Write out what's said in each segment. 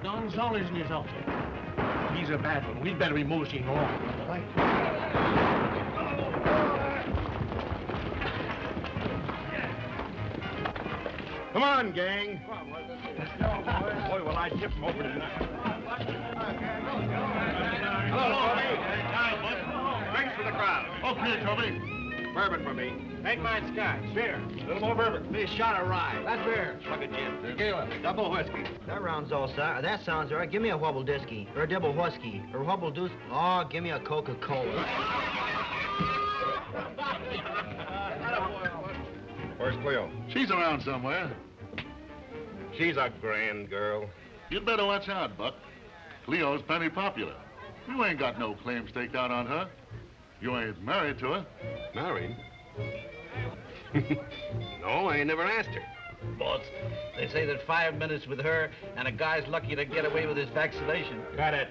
Gonzalez and his outfit. He's a bad one. We'd better be moseying along. Right? Come on, gang. Boy, will I tip him over tonight. Hello, Toby. Hi, Bud. Drinks for the crowd. Okay, Toby. Bourbon for me. Make mine scotch. Beer. A little more bourbon. Be a shot of rye. That's beer. Slug of gin. Tequila. Double whiskey. That sounds all right. Give me a wobble disky, or a double whiskey, or a wobble deuce. Oh, give me a Coca-Cola. Where's Cleo? She's around somewhere. She's a grand girl. You'd better watch out, Buck. Cleo's plenty popular. You ain't got no claim staked out on her. You ain't married to her. Married? No, I ain't never asked her. Boss, they say that 5 minutes with her and a guy's lucky to get away with his vaccination. Got it.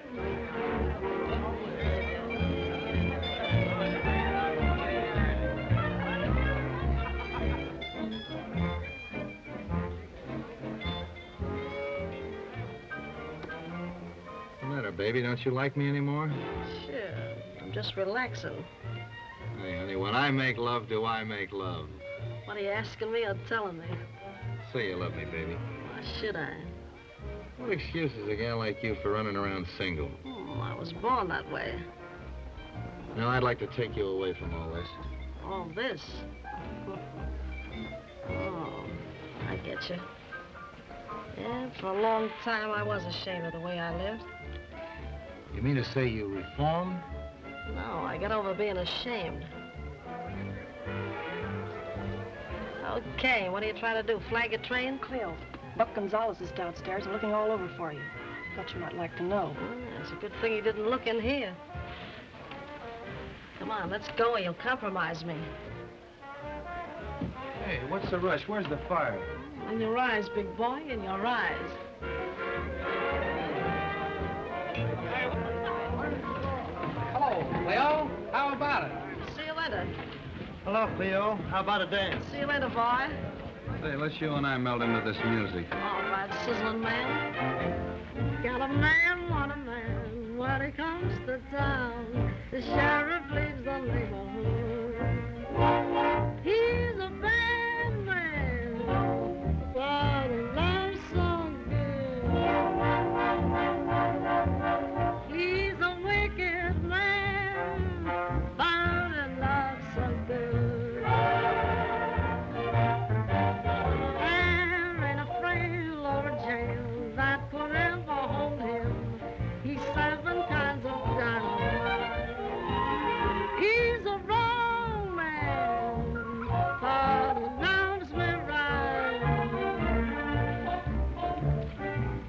What's the matter, baby? Don't you like me anymore? Sure. I'm just relaxing. Hey, honey, when I make love, do I make love? What are you asking me or telling me? Say you love me, baby. Why should I? What excuse is a gal like you for running around single? I was born that way. Now, I'd like to take you away from all this. All this? Oh, I get you. Yeah, for a long time I was ashamed of the way I lived. You mean to say you reformed? No, I got over being ashamed. Okay, what are you trying to do, flag a train? Cleo, Buck Gonzalez is downstairs and looking all over for you. Thought you might like to know. It's a good thing he didn't look in here. Come on, let's go or you'll compromise me. Hey, what's the rush? Where's the fire? In your eyes, big boy, in your eyes. Hello, Cleo. How about it? See you later. Hello, Cleo. How about a dance? See you later, boy. Say, let's you and I meld into this music. All right, sizzling man. Got a man, what a man. When he comes to town, the sheriff leaves the neighborhood. He's a bad man, but he loves so good. He's a wicked man, but he loves so good. There ain't a frail or a jail that could ever hold him. He's 7 kinds of down. He's a wrong man, but he loves me right.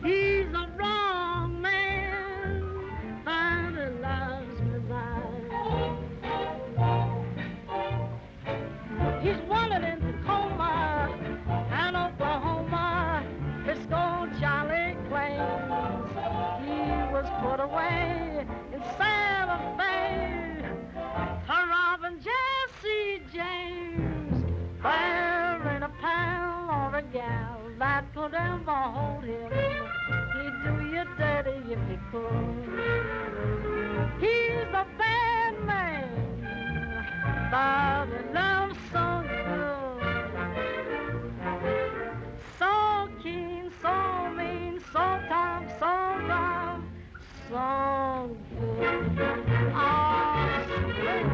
He's a wrong man, but he loves me right. He's wanted in Tacoma and Oklahoma. Frisco Charlie claims he was put away in Santa Fe for robbing Jesse James. There ain't a pal or a gal that could ever hold him. He'd do you dirty if he could. He's a bad man, but he loves so good. So keen, so mean, so so good. Oh, sweet.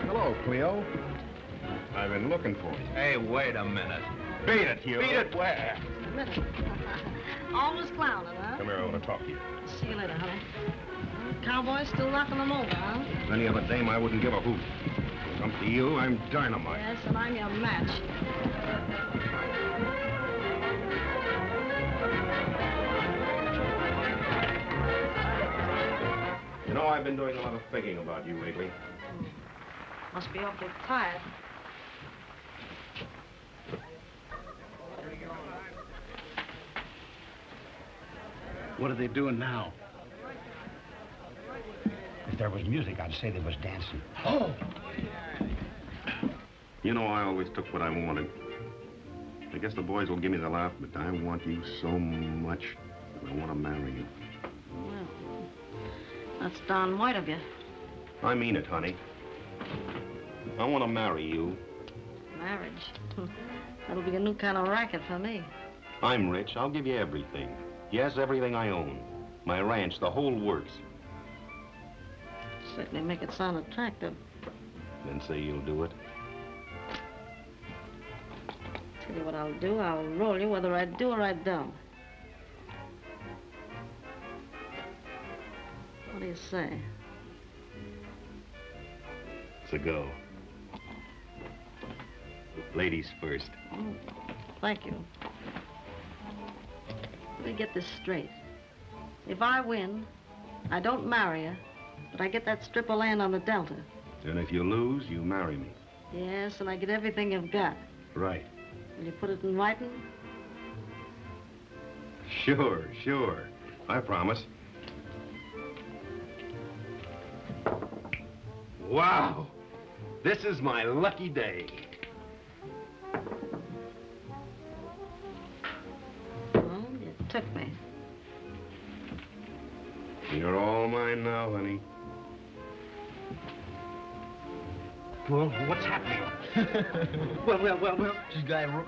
Hello, Cleo. I've been looking for you. Hey, wait a minute. Beat it, Hugh. Beat it where? Almost clowning, huh? Come here, I want to talk to you. See you later, honey. Cowboys still knocking them over, huh? If any other dame, I wouldn't give a hoot. Come to you, I'm dynamite. Yes, and I'm your match. You know, I've been doing a lot of thinking about you lately. Must be awfully tired. What are they doing now? If there was music, I'd say they was dancing. Oh! You know, I always took what I wanted. I guess the boys will give me the laugh, but I want you so much that I want to marry you. Well, that's darn white of you. I mean it, honey. I want to marry you. Marriage? That'll be a new kind of racket for me. I'm rich. I'll give you everything. Yes, everything I own. My ranch, the whole works. Certainly make it sound attractive. Then say you'll do it. Tell you what I'll do. I'll roll you whether I do or I don't. What do you say? It's a go. Ladies first. Oh, thank you. Let me get this straight. If I win, I don't marry her, but I get that strip of land on the Delta. And if you lose, you marry me. Yes, and I get everything you've got. Right. Will you put it in writing? Sure, sure. I promise. Wow! This is my lucky day. Well, you took me. You're all mine now, honey. Well, what's happening? well. She's got him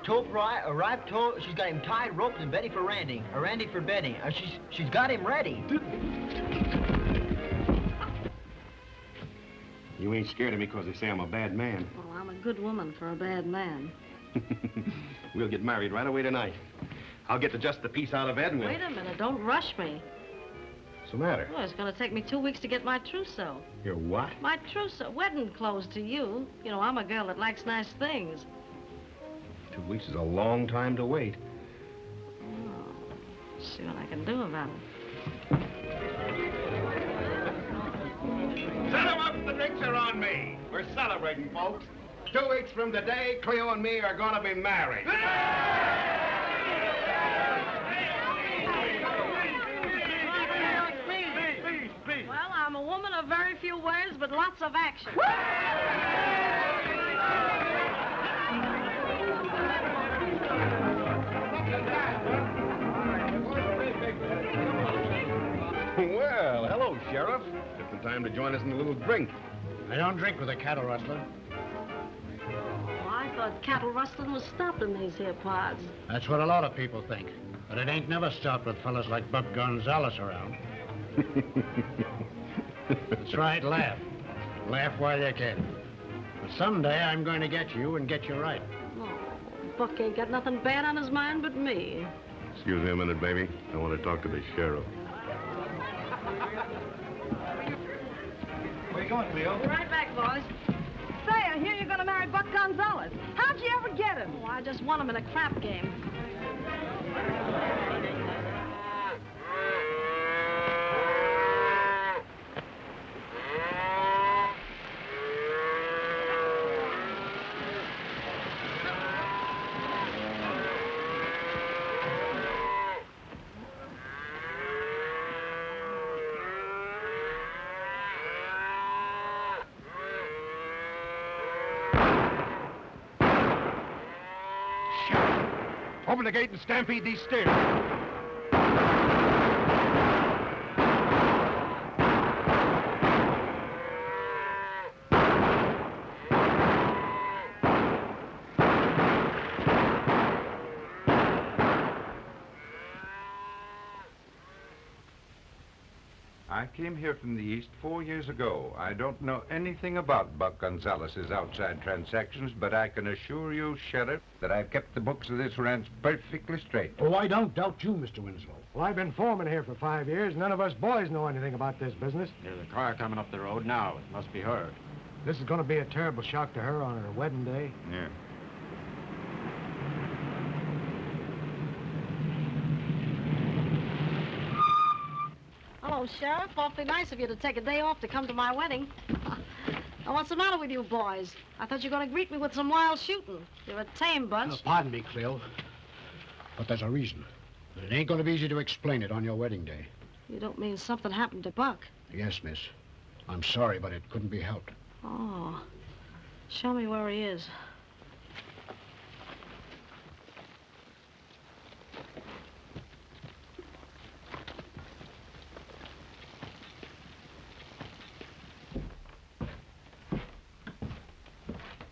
she's got him tied, roped, and ready for Randy. Or Randy for Betty. She's got him ready. You ain't scared of me because they say I'm a bad man. Well, I'm a good woman for a bad man. We'll get married right away tonight. I'll get to just the piece out of Ed and we'll... Wait a minute, don't rush me. What's the matter? Well, it's going to take me 2 weeks to get my trousseau. Your what? My trousseau, wedding clothes to you. You know, I'm a girl that likes nice things. 2 weeks is a long time to wait. Oh, see what I can do about it. Set 'em up, the drinks are on me. We're celebrating, folks. 2 weeks from today, Cleo and me are gonna be married. Please. Well, I'm a woman of very few words, but lots of action. Well, hello, Sheriff. Just in time to join us in a little drink. I don't drink with a cattle rustler. Well, I thought cattle rustling was stopped in these here parts. That's what a lot of people think. But it ain't never stopped with fellas like Buck Gonzalez around. That's right, laugh. Laugh while you can. But someday I'm going to get you and get you right. Oh, Buck ain't got nothing bad on his mind but me. Excuse me a minute, baby. I want to talk to the sheriff. Where you going, Cleo? Be right back, boys. Say, I hear you're going to marry Buck Gonzalez. How'd you ever get him? Oh, I just won him in a crap game. Open the gate and stampede these steers. I came here from the East 4 years ago. I don't know anything about Buck Gonzalez's outside transactions, but I can assure you, Sheriff, that I've kept the books of this ranch perfectly straight. Oh, I don't doubt you, Mr. Winslow. Well, I've been foreman here for 5 years. None of us boys know anything about this business. There's a car coming up the road now. It must be her. This is going to be a terrible shock to her on her wedding day. Yeah. Hello, Sheriff. Awfully nice of you to take a day off to come to my wedding. Now, what's the matter with you boys? I thought you were going to greet me with some wild shooting. You're a tame bunch. Pardon me, Cleo, but there's a reason. It ain't going to be easy to explain it on your wedding day. You don't mean something happened to Buck? Yes, miss. I'm sorry, but it couldn't be helped. Oh. Show me where he is.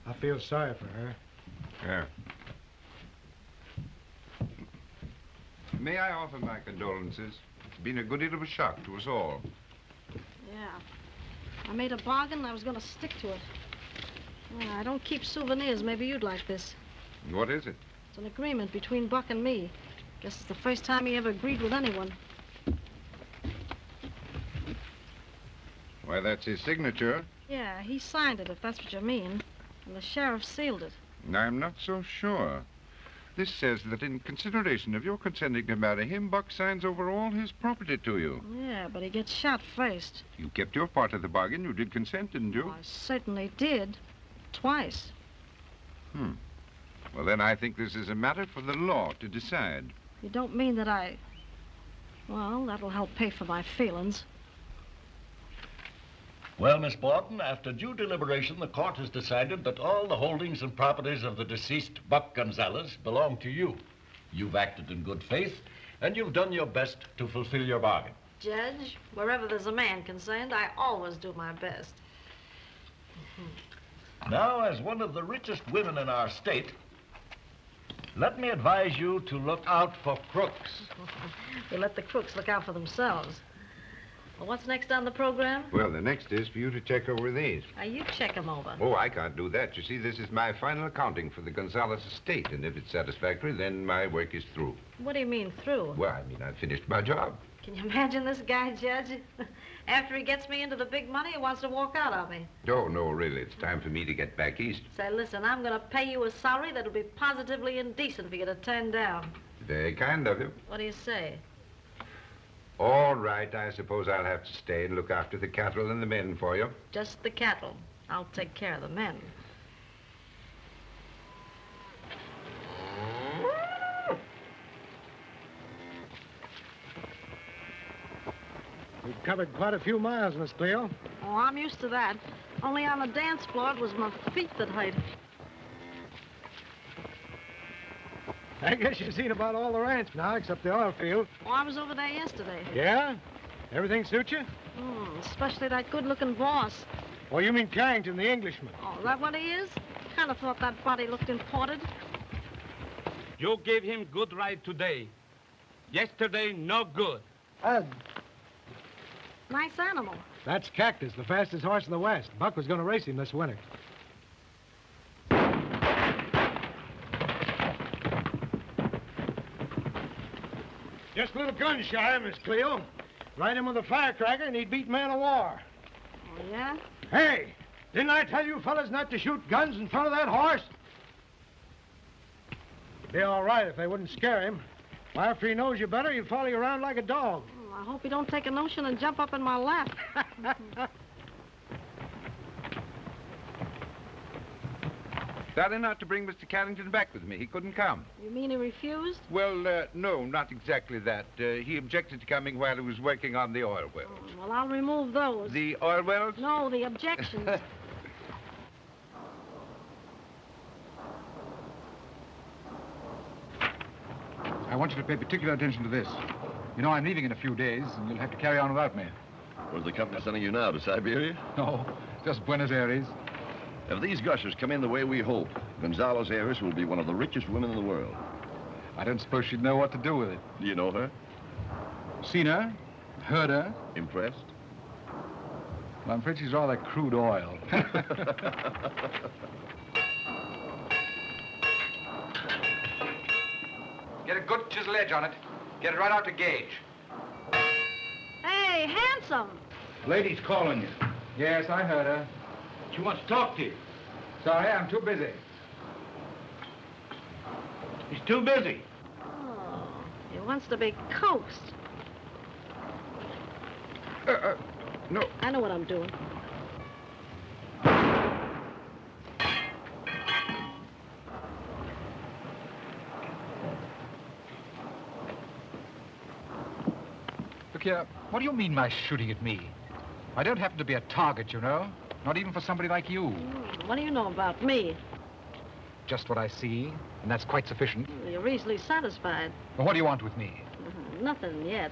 I feel sorry for her. Yeah. May I offer my condolences? It's been a good deal of a shock to us all. Yeah. I made a bargain and I was going to stick to it. I don't keep souvenirs. Maybe you'd like this. What is it? It's an agreement between Buck and me. Guess it's the first time he ever agreed with anyone. Why, that's his signature. Yeah, he signed it, if that's what you mean. And the sheriff sealed it. I'm not so sure. This says that in consideration of your consenting to marry him, Buck signs over all his property to you. Yeah, but he gets shot first. You kept your part of the bargain. You did consent, didn't you? I certainly did. Twice. Well, then I think this is a matter for the law to decide. You don't mean that I... Well, that'll help pay for my feelings. Well, Miss Borton, after due deliberation, the court has decided that all the holdings and properties of the deceased Buck Gonzalez belong to you. You've acted in good faith, and you've done your best to fulfill your bargain. Judge, wherever there's a man concerned, I always do my best. Now, as one of the richest women in our state, let me advise you to look out for crooks. We let the crooks look out for themselves. Well, what's next on the program? Well, the next is for you to check over these. Now, you check them over. Oh, I can't do that. You see, this is my final accounting for the Gonzalez estate, and if it's satisfactory, then my work is through. What do you mean, through? Well, I mean, I've finished my job. Can you imagine this guy, Judge? After he gets me into the big money, he wants to walk out on me. Oh, no, really. It's time for me to get back east. Say, listen, I'm going to pay you a salary that'll be positively indecent for you to turn down. Very kind of you. What do you say? All right, I suppose I'll have to stay and look after the cattle and the men for you. Just the cattle. I'll take care of the men. We've covered quite a few miles, Miss Cleo. Oh, I'm used to that. Only on the dance floor, it was my feet that hurt. I guess you've seen about all the ranch now, except the oil field. Oh, I was over there yesterday. Yeah? Everything suit you? Especially that good-looking boss. Oh, you mean Carrington, the Englishman? Oh, is that what he is? Kind of thought that body looked imported. You gave him good ride today. Yesterday, no good. Nice animal. That's Cactus, the fastest horse in the West. Buck was going to race him this winter. Just a little gun shy, Miss Cleo. Ride him with a firecracker and he'd beat man of war. Oh, yeah? Hey, didn't I tell you fellas not to shoot guns in front of that horse? It'd be all right if they wouldn't scare him. Why, after he knows you better, he'll follow you around like a dog. I hope you don't take a notion and jump up in my lap. Sorry not to bring Mr. Carrington back with me. He couldn't come. You mean he refused? Well, no, not exactly that. He objected to coming while he was working on the oil wells. Oh, well, I'll remove those. The oil wells? No, the objections. I want you to pay particular attention to this. You know, I'm leaving in a few days, and you'll have to carry on without me. Where's the company sending you now, to Siberia? No, just Buenos Aires. If these gushers come in the way we hope, Gonzalo's heiress will be one of the richest women in the world. I don't suppose she'd know what to do with it. Do you know her? Seen her, heard her. Impressed? Well, I'm afraid she's rather crude oil. Get a good chisel edge on it. Get it right out to gauge. Hey, handsome. Lady's calling you. Yes, I heard her. She wants to talk to you. Sorry, I'm too busy. He's too busy. Oh, he wants to be coaxed. No. I know what I'm doing. Look here, what do you mean by shooting at me? I don't happen to be a target, you know. Not even for somebody like you. What do you know about me? Just what I see, and that's quite sufficient. You're easily satisfied. Well, what do you want with me? Nothing yet.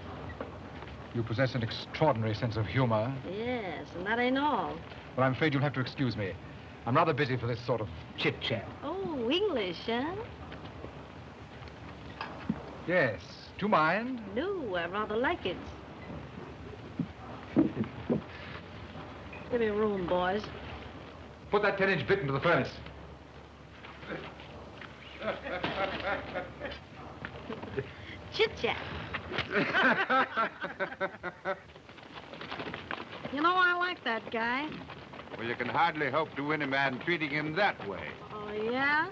You possess an extraordinary sense of humor. Yes, and that ain't all. But I'm afraid you'll have to excuse me. I'm rather busy for this sort of chit-chat. Oh, English, huh? Yes. Do you mind? No, I rather like it. Give me room, boys. Put that 10-inch bit into the furnace. Chit-chat. You know, I like that guy. Well, you can hardly hope to win a man treating him that way. Oh, yeah?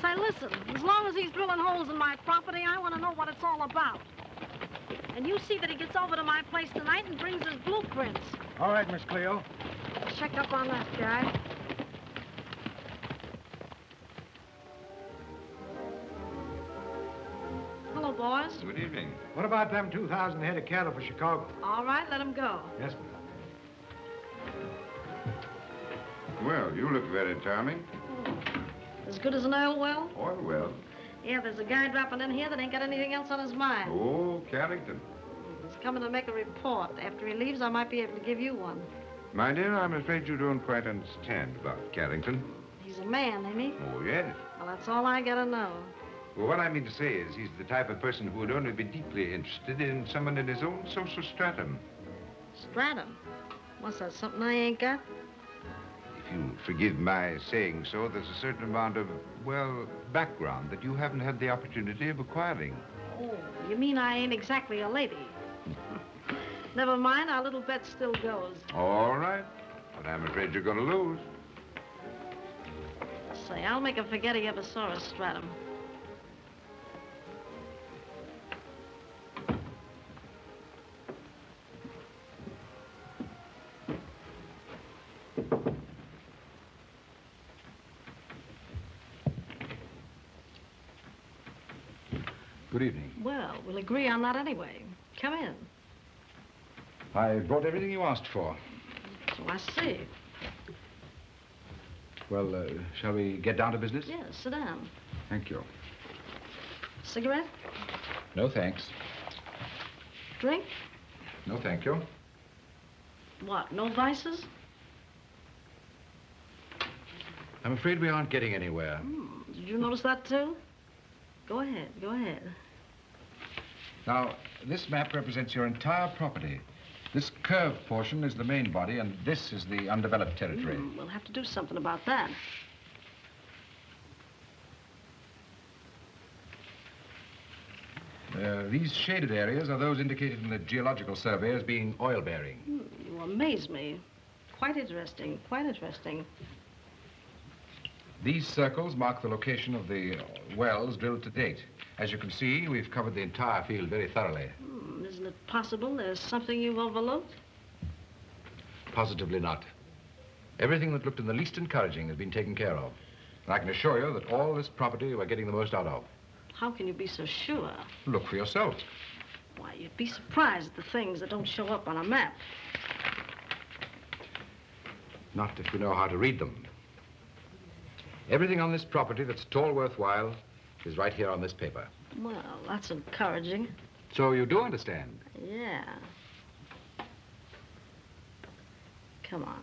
Say, listen, as long as he's drilling holes in my property, I want to know what it's all about. And you see that he gets over to my place tonight and brings his blueprints. All right, Miss Cleo. Check up on that guy. Hello, boys. Good evening. What about them 2,000 head of cattle for Chicago? All right, let him go. Yes, ma'am. Well, you look very charming. As good as an oil well? Oil well. Yeah, there's a guy dropping in here that ain't got anything else on his mind. Oh, Carrington. He's coming to make a report. After he leaves, I might be able to give you one. My dear, I'm afraid you don't quite understand about Carrington. He's a man, ain't he? Oh, yes. Well, that's all I gotta know. Well, what I mean to say is he's the type of person who would only be deeply interested in someone in his own social stratum. Stratum? What's that, something I ain't got? If you forgive my saying so, there's a certain amount of, well, background that you haven't had the opportunity of acquiring. Oh, you mean I ain't exactly a lady? Never mind, our little bet still goes. All right, but I'm afraid you're going to lose. Say, I'll make him forget he ever saw a stratum. Good evening. Well, we'll agree on that anyway. Come in. I brought everything you asked for. So I see. Well, shall we get down to business? Yes, sit down. Thank you. Cigarette? No, thanks. Drink? No, thank you. What, no vices? I'm afraid we aren't getting anywhere. Did you notice that, too? Go ahead, go ahead. Now, this map represents your entire property. This curved portion is the main body, and this is the undeveloped territory. We'll have to do something about that. These shaded areas are those indicated in the geological survey as being oil-bearing. You amaze me. Quite interesting, quite interesting. These circles mark the location of the wells drilled to date. As you can see, we've covered the entire field very thoroughly. Isn't it possible there's something you've overlooked? Positively not. Everything that looked in the least encouraging has been taken care of. And I can assure you that all this property we're getting the most out of. How can you be so sure? Look for yourself. Why, you'd be surprised at the things that don't show up on a map. Not if you know how to read them. Everything on this property that's at all worthwhile is right here on this paper. Well, that's encouraging. So you do understand? Yeah. Come on.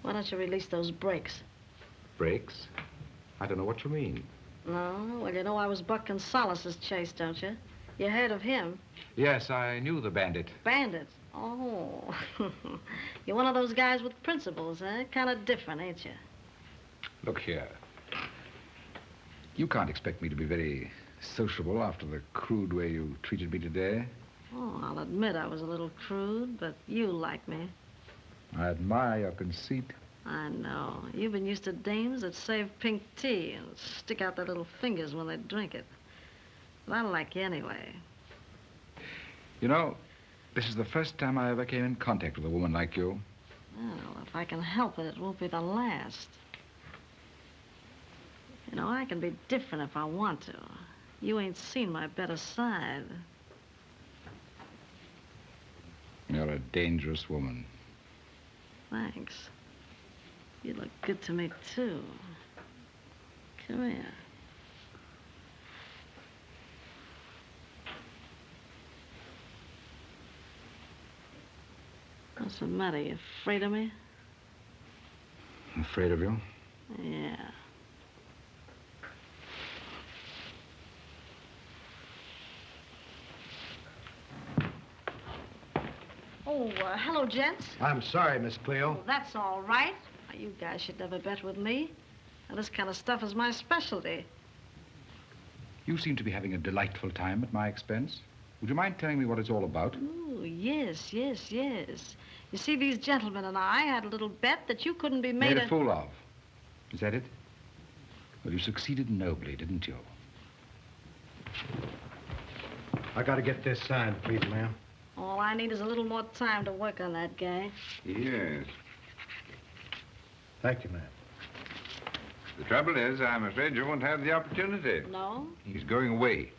Why don't you release those brakes? Brakes? I don't know what you mean. No? Well, you know I was Buck Gonzalez's chase, don't you? You heard of him? Yes, I knew the bandit. Bandit? Oh. You're one of those guys with principles, huh? Kind of different, ain't you? Look here. You can't expect me to be very sociable after the crude way you treated me today. Oh, I'll admit I was a little crude, but you like me. I admire your conceit. I know. You've been used to dames that save pink tea and stick out their little fingers when they drink it. But I like you anyway. You know, this is the first time I ever came in contact with a woman like you. Well, if I can help it, it won't be the last. You know, I can be different if I want to. You ain't seen my better side. You're a dangerous woman. Thanks. You look good to me, too. Come here. What's the matter? You afraid of me? Afraid of you? Yeah. Oh, hello, gents. I'm sorry, Miss Cleo. Well, that's all right. You guys should never bet with me. Now, this kind of stuff is my specialty. You seem to be having a delightful time at my expense. Would you mind telling me what it's all about? Oh, yes. You see, these gentlemen and I had a little bet that you couldn't be made a fool of. Is that it? Well, you succeeded nobly, didn't you? I gotta get this signed, please, ma'am. All I need is a little more time to work on that guy. Yes. Thank you, ma'am. The trouble is, I'm afraid you won't have the opportunity. No? He's going away.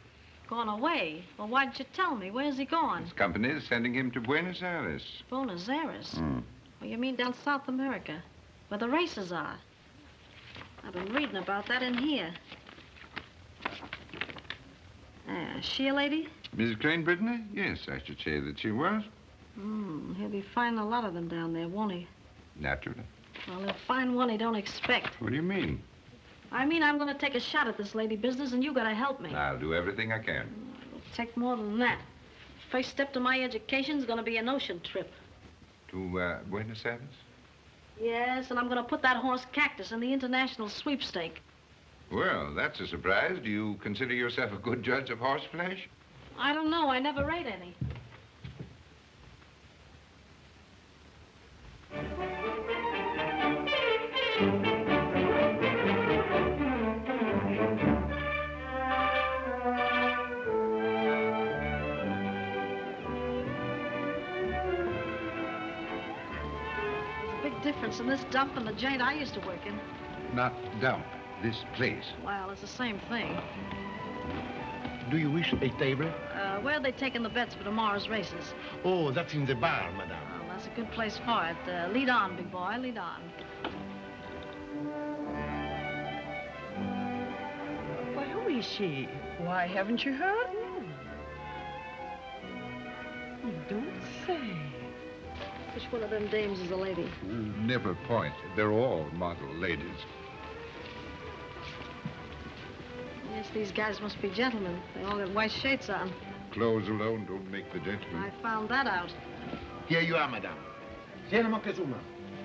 Gone away? Well, why didn't you tell me? Where's he gone? His company is sending him to Buenos Aires. Buenos Aires? Hmm. Well, you mean down South America, where the races are? I've been reading about that in here. She a lady? Mrs. Crane Brittany? Yes, I should say that she was. He'll be finding a lot of them down there, won't he? Naturally. Well, he'll find one he don't expect. What do you mean? I mean, I'm going to take a shot at this lady business, and you got to help me. I'll do everything I can. It'll take more than that. First step to my education's going to be an ocean trip. To Buenos Aires? Yes, and I'm going to put that horse Cactus in the international sweepstake. Well, that's a surprise. Do you consider yourself a good judge of horse flesh? I don't know. I never ate any. Difference in this dump and the joint I used to work in. Not dump. This place. Well, it's the same thing. Do you wish a table? Where are they taking the bets for tomorrow's races? Oh, that's in the bar, madame. Oh, that's a good place for it. Lead on, big boy, lead on. Why, who is she? Why, haven't you heard? You don't say. Which one of them dames is a lady? Never point. They're all model ladies. Yes, these guys must be gentlemen. They all got white shirts on. Clothes alone don't make the gentleman. I found that out. Here you are, madame. 100 Montezuma.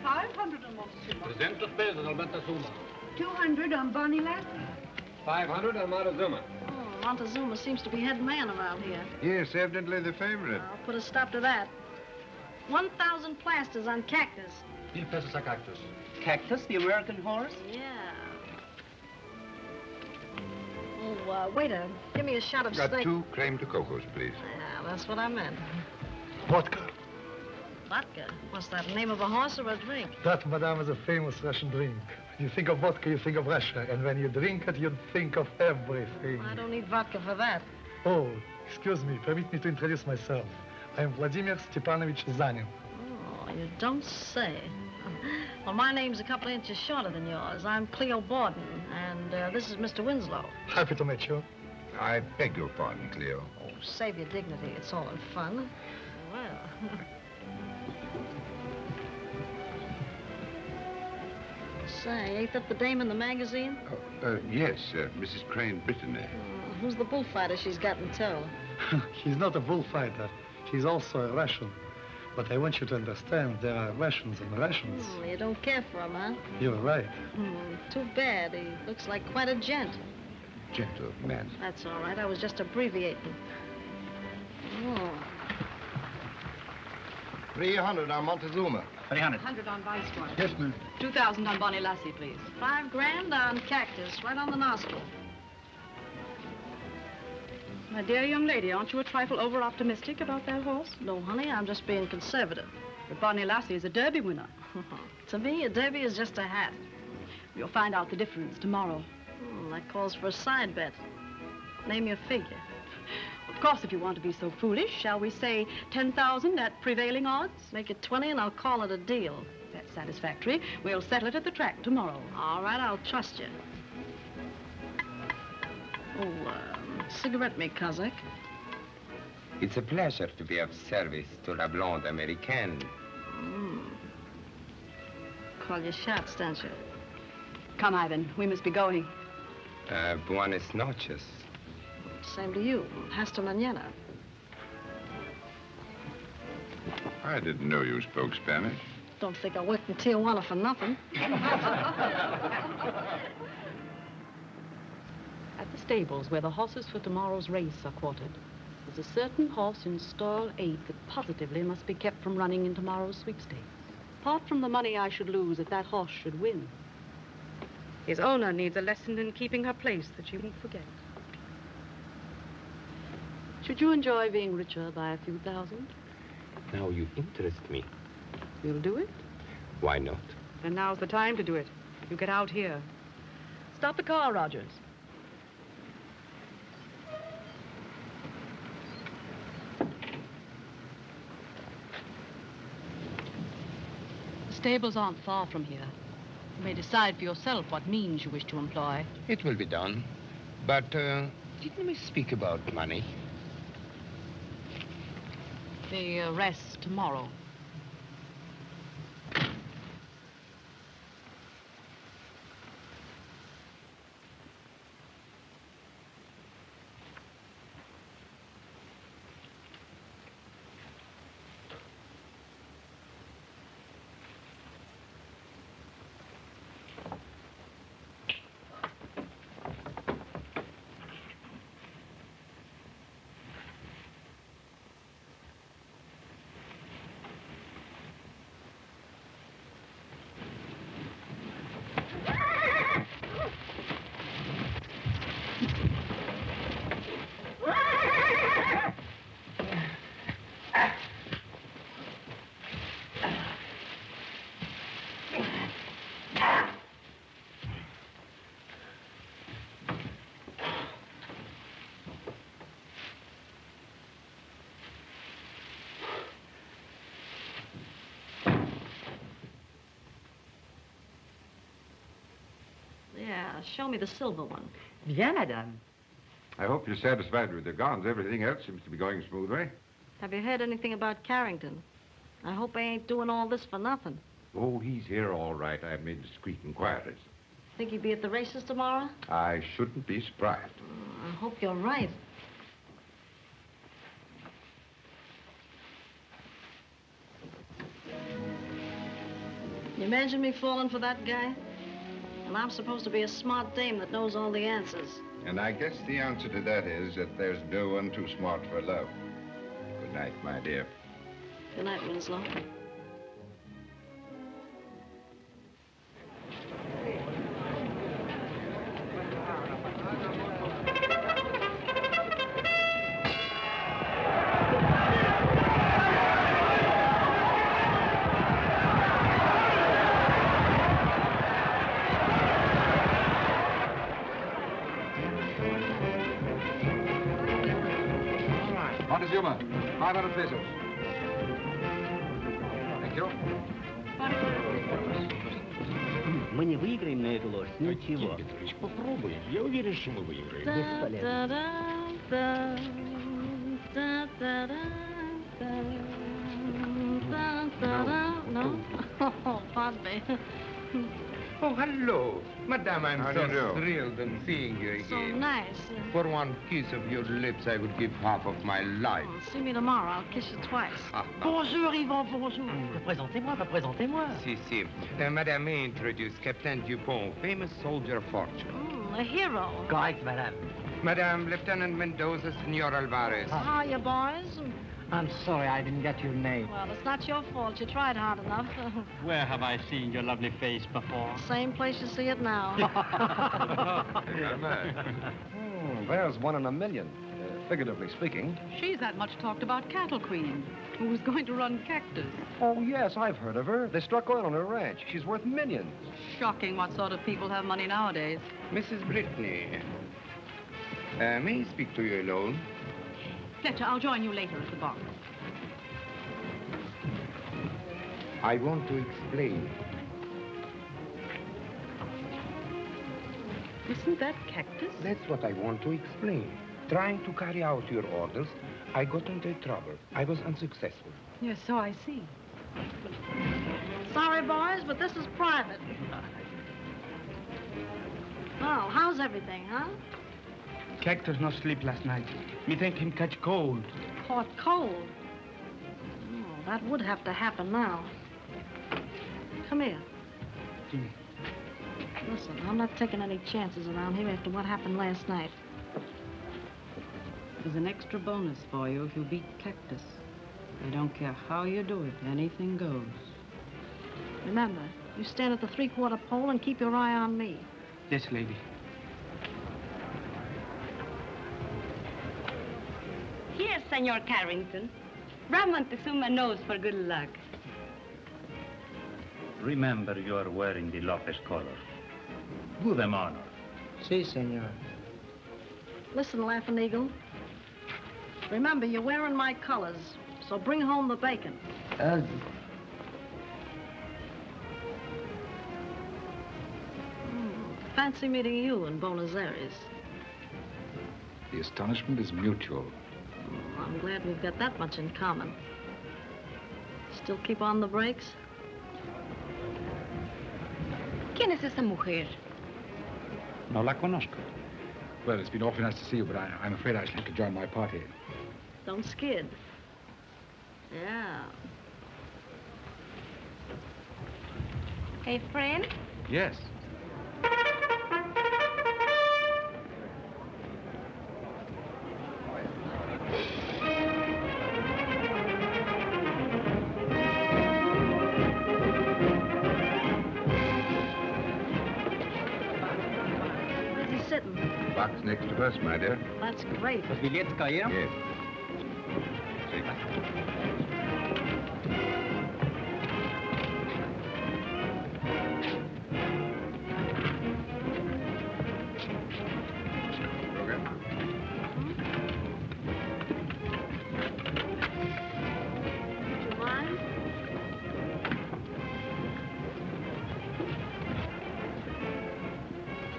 500 on Montezuma. 300 pesos on Montezuma. 200 on Bonnie Lassie. 500 on Montezuma. Oh, Montezuma seems to be head man around here. Yes, evidently the favorite. I'll put a stop to that. 1,000 plasters on Cactus. 1000 pesos a Cactus. Cactus, the American horse? Yeah. Oh, waiter, give me a shot of Got steak. 2 creme de cocos, please. Yeah, that's what I meant. Vodka. Vodka? What's that, name of a horse or a drink? That, madame, is a famous Russian drink. When you think of vodka, you think of Russia. And when you drink it, you think of everything. I don't need vodka for that. Oh, excuse me. Permit me to introduce myself. I am Vladimir Stepanovich Zanin. Oh, you don't say. Well, my name's a couple of inches shorter than yours. I'm Cleo Borden, and this is Mr. Winslow. Happy to meet you. I beg your pardon, Cleo. Oh, save your dignity. It's all in fun. Well. Say, ain't that the dame in the magazine? Yes, Mrs. Crane Brittany. Who's the bullfighter she's got in tow? She's not a bullfighter. She's also a Russian. But I want you to understand there are Russians and Russians. You don't care for him, huh? You're right. Too bad. He looks like quite a gent. Gentleman. That's all right. I was just abbreviating. 300 on Montezuma. 300. 100 on Viceroy. Yes, ma'am. 2,000 on Bonnie Lassie, please. $5 grand on Cactus, right on the nostril. My dear young lady, aren't you a trifle over-optimistic about that horse? No, honey, I'm just being conservative. But Bonnie Lassie is a Derby winner. To me, a derby is just a hat. You'll find out the difference tomorrow. That calls for a side bet. Name your figure. Of course, if you want to be so foolish, shall we say 10,000 at prevailing odds? Make it 20 and I'll call it a deal. That's satisfactory. We'll settle it at the track tomorrow. All right, I'll trust you. Cigarette me, Kazakh. It's a pleasure to be of service to La Blonde Américaine. Call your shots, don't you? Come, Ivan. We must be going. Buenas noches. Same to you. Hasta mañana. I didn't know you spoke Spanish. Don't think I worked in Tijuana for nothing. At the stables where the horses for tomorrow's race are quartered, there's a certain horse in stall 8 that positively must be kept from running in tomorrow's sweepstakes. Apart from the money I should lose if that horse should win. His owner needs a lesson in keeping her place that she won't forget. Should you enjoy being richer by a few thousand? Now you interest me. You'll do it? Why not? And now's the time to do it. You get out here. Stop the car, Rogers. The stables aren't far from here. You may decide for yourself what means you wish to employ. It will be done. But, didn't we speak about money? The rest tomorrow. Yeah, show me the silver one. Bien, madame. I hope you're satisfied with the guns. Everything else seems to be going smoothly. Have you heard anything about Carrington? I hope I ain't doing all this for nothing. Oh, he's here all right. I've made discreet inquiries. Think he'd be at the races tomorrow? I shouldn't be surprised. I hope you're right. You imagine me falling for that guy? And I'm supposed to be a smart dame that knows all the answers. And I guess the answer to that is that there's no one too smart for love. Good night, my dear. Good night, Winslow. Montezuma, 500 pesos. Thank you. Мы не выиграем на эту лошадь, ничего. Петрович, попробуем. Я уверен, что мы выиграем. No. Oh, pardon me. Oh, hello. Madame, I'm How so do you do? thrilled in seeing you So again. nice. For one kiss of your lips, I would give half of my life. See me tomorrow. I'll kiss you twice. Bonjour, Yvon, bonjour. Présentez-moi, pas présentez-moi. Si, si. Madame, may I introduce Captain Dupont, famous soldier of fortune. A hero. Correct, madame. Madame, Lieutenant Mendoza, Senor Alvarez. How are you, boys? I'm sorry I didn't get your name. Well, it's not your fault. You tried hard enough. Where have I seen your lovely face before? Same place you see it now. There's one in a million, figuratively speaking. She's that much talked about cattle queen, who was going to run Cactus. Oh, yes, I've heard of her. They struck oil on her ranch. She's worth millions. Shocking what sort of people have money nowadays. Mrs. Brittany, may I speak to you alone? Fletcher, I'll join you later at the bar. I want to explain. Isn't that Cactus? That's what I want to explain. Trying to carry out your orders, I got into trouble. I was unsuccessful. Yes, so I see. Sorry, boys, but this is private. Well, how's everything, huh? Cactus no sleep last night. Me think him catch cold. Caught cold. Oh, that would have to happen now. Come here. Listen, I'm not taking any chances around here after what happened last night. There's an extra bonus for you if you beat Cactus. I don't care how you do it, anything goes. Remember, you stand at the three-quarter pole and keep your eye on me. Yes, lady. Here, Senor Carrington. Rub Montezuma nose for good luck. Remember, you are wearing the Lopez color. Do them honor. Si, senor. Listen, Laughing Eagle. Remember, you're wearing my colors, so bring home the bacon. Fancy meeting you in Buenos Aires. The astonishment is mutual. I'm glad we've got that much in common. Still keep on the brakes? ¿Quién es esa mujer? No la conozco. Well, it's been awfully nice to see you, but I'm afraid I shall have to join my party. Don't skid. Yeah. Hey, friend. Yes. Where's he sitting? Box next to us, my dear. That's great. Los billetes cayeron? Yes. Would you mind?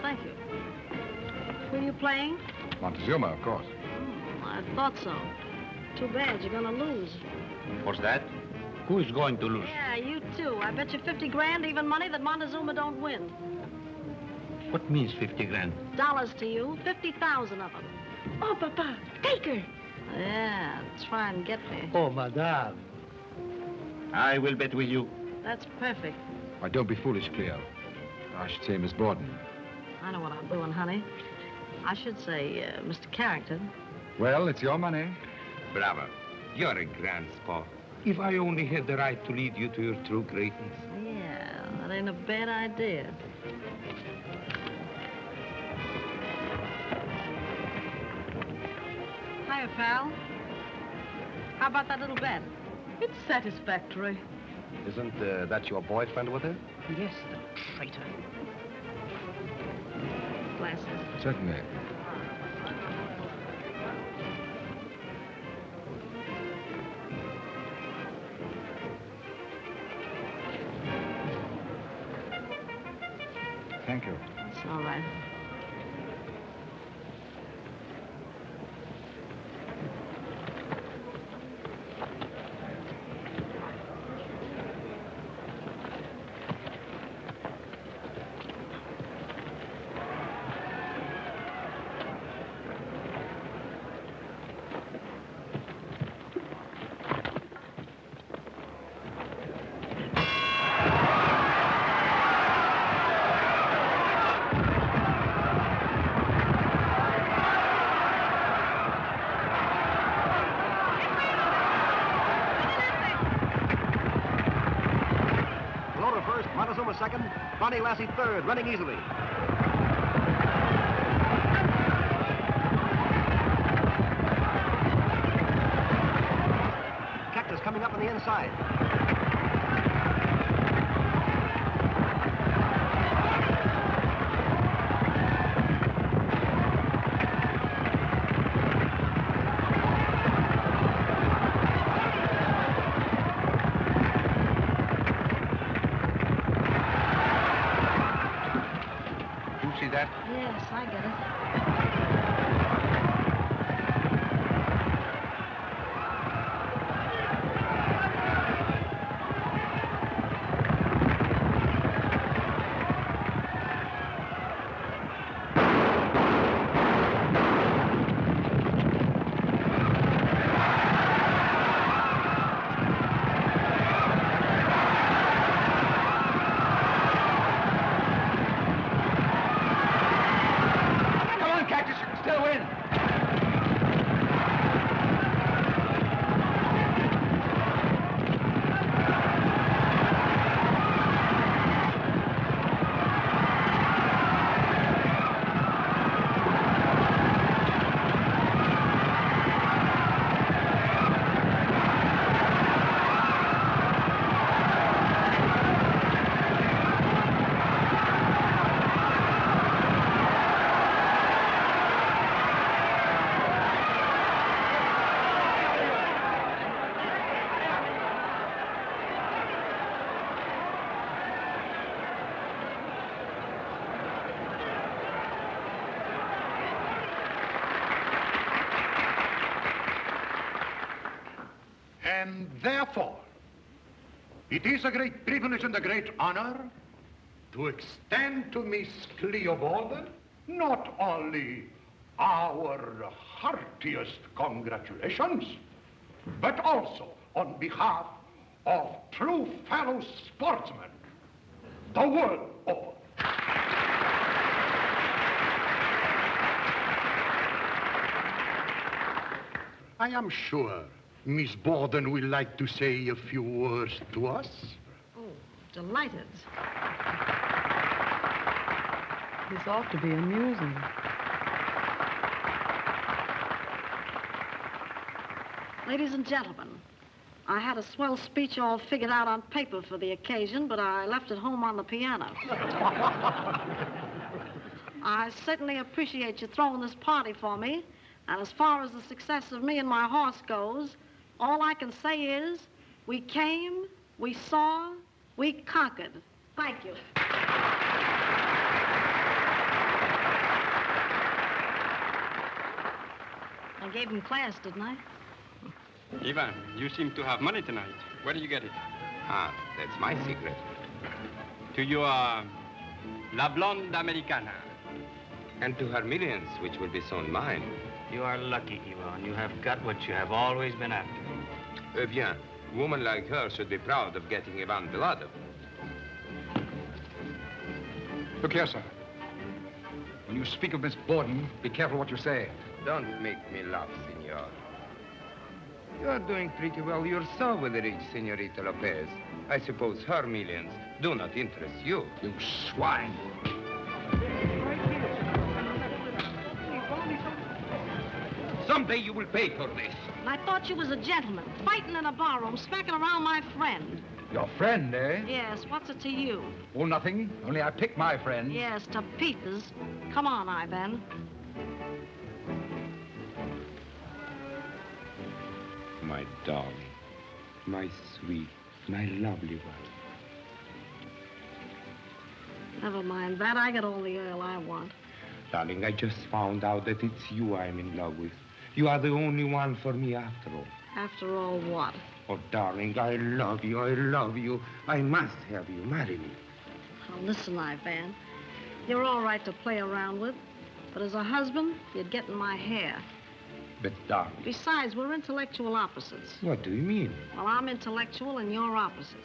Thank you. Who are you playing? Montezuma, of course. I thought so. Too bad, you're gonna lose. What's that? Who is going to lose? Yeah, you too. I bet you 50 grand, even money, that Montezuma don't win. What means 50 grand? Dollars to you, 50,000 of them. Oh, Papa, take her. Yeah, try and get me. Oh, madame. I will bet with you. That's perfect. Why, don't be foolish, Cleo. I should say Miss Borden. I know what I'm doing, honey. I should say, Mr. Carrington. Well, it's your money. Bravo. You're a grand sport. If I only had the right to lead you to your true greatness. Yeah, that ain't a bad idea. Hiya, pal. How about that little bet? It's satisfactory. Isn't that your boyfriend with her? Yes, the traitor. Glasses. Certainly. Thank you. That's all right. second. Bonnie Lassie third, running easily. Cactus coming up on the inside. See that? Yes, I get it. And therefore, it is a great privilege and a great honor to extend to Miss Cleo Borden not only our heartiest congratulations, but also on behalf of true fellow sportsmen, the world over. I am sure Miss Borden will like to say a few words to us. Oh, delighted. This ought to be amusing. Ladies and gentlemen, I had a swell speech all figured out on paper for the occasion, but I left it home on the piano. I certainly appreciate you throwing this party for me. And as far as the success of me and my horse goes, all I can say is, we came, we saw, we conquered. Thank you. I gave him class, didn't I? Ivan, you seem to have money tonight. Where do you get it? Ah, that's my secret. To your La Blonde Americana. And to her millions, which will be soon mine. You are lucky, Ivan. You have got what you have always been after. Eh bien, a woman like her should be proud of getting Ivan blood. Look here, sir. When you speak of Miss Borden, be careful what you say. Don't make me laugh, senor. You are doing pretty well yourself with the rich Senorita Lopez. I suppose her millions do not interest you. You swine. Someday you will pay for this. And I thought you was a gentleman, fighting in a barroom, smacking around my friend. Your friend, eh? Yes, what's it to you? Oh, nothing. Only I pick my friend. Yes, to pieces. Come on, Ivan. My darling, my sweet, my lovely one. Never mind that. I got all the oil I want. Darling, I just found out that it's you I'm in love with. You are the only one for me after all. After all, what? Oh, darling, I love you, I love you. I must have you marry me. Oh, listen, Ivan. You're all right to play around with, but as a husband, you'd get in my hair. But, darling... Besides, we're intellectual opposites. What do you mean? Well, I'm intellectual and you're opposite.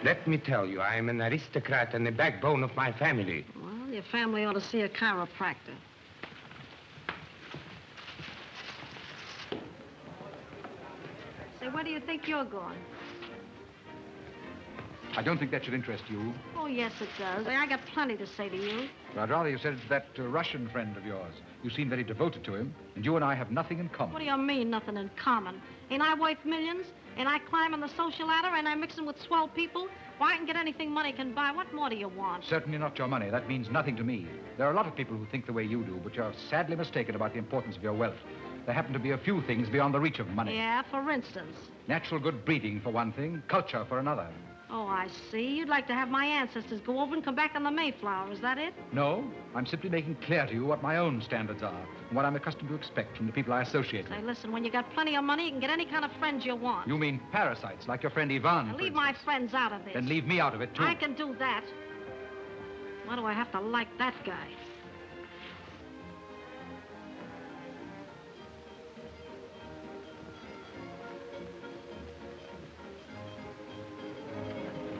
Let me tell you, I am an aristocrat and the backbone of my family. Well, your family ought to see a chiropractor. think you're going? I don't think that should interest you. Oh, yes, it does. I got plenty to say to you. But I'd rather you said it to that Russian friend of yours. You seem very devoted to him, and you and I have nothing in common. What do you mean, nothing in common? Ain't I worth millions? Ain't I climbing the social ladder? Ain't I mixing with swell people? Well, I can get anything money can buy. What more do you want? Certainly not your money. That means nothing to me. There are a lot of people who think the way you do, but you're sadly mistaken about the importance of your wealth. There happen to be a few things beyond the reach of money. Yeah, for instance. Natural good breeding, for one thing. Culture, for another. Oh, I see. You'd like to have my ancestors go over and come back on the Mayflower. Is that it? No, I'm simply making clear to you what my own standards are and what I'm accustomed to expect from the people I associate with. Say, listen, when you got plenty of money, you can get any kind of friends you want. You mean parasites, like your friend Ivan? Now, leave my friends out of this. Then leave me out of it, too. I can do that. Why do I have to like that guy?